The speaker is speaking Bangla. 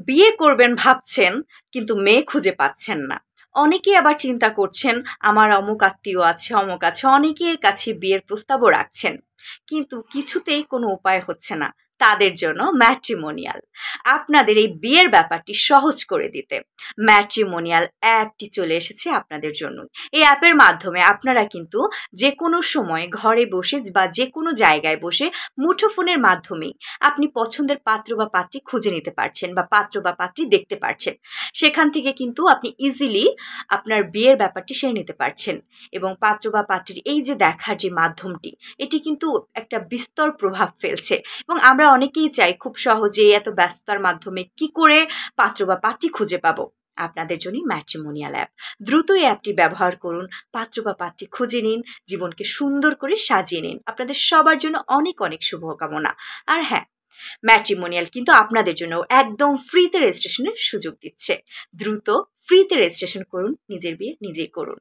বিয়ে করবেন ভাবছেন কিন্তু মেয়ে খুঁজে পাচ্ছেন না। অনেকেই আবার চিন্তা করছেন আমার অমুক আত্মীয় আছে, অমুক আছে। অনেকের কাছে বিয়ের প্রস্তাবও রাখছেন। কিন্তু কিছুতেই কোনো উপায় হচ্ছে না। তাদের জন্য ম্যাট্রিমোনিয়াল। আপনাদের এই বিয়ের ব্যাপারটি সহজ করে দিতে ম্যাট্রিমোনিয়াল অ্যাপটি চলে এসেছে আপনাদের জন্য। এই অ্যাপের মাধ্যমে আপনারা কিন্তু যেকোনো সময় ঘরে বসে বা যেকোনো জায়গায় বসে মুঠোফোনের মাধ্যমেই আপনি পছন্দের পাত্র বা পাত্রী খুঁজে নিতে পারছেন বা পাত্র বা পাত্রী দেখতে পারছেন। সেখান থেকে কিন্তু আপনি ইজিলি আপনার বিয়ের ব্যাপারটি সেরে নিতে পারছেন। এবং পাত্র বা পাত্রীর এই যে দেখার যে মাধ্যমটি, এটি কিন্তু একটা বিস্তর প্রভাব ফেলছে। এবং আমরা অনেকেই চাই খুব সহজেই এত ব্যস্ততার মাধ্যমে কি করে পাত্র বা পাত্রী খুঁজে পাবো। আপনাদের জন্যই ম্যাট্রিমোনিয়াল অ্যাপ। দ্রুত এই অ্যাপটি ব্যবহার করুন, পাত্র বা পাত্রী খুঁজে নিন, জীবনকে সুন্দর করে সাজিয়ে নিন। আপনাদের সবার জন্য অনেক অনেক শুভকামনা। আর হ্যাঁ, ম্যাট্রিমোনিয়াল কিন্তু আপনাদের জন্য একদম ফ্রিতে রেজিস্ট্রেশনের সুযোগ দিচ্ছে। দ্রুত ফ্রিতে রেজিস্ট্রেশন করুন, নিজের বিয়ে নিজেই করুন।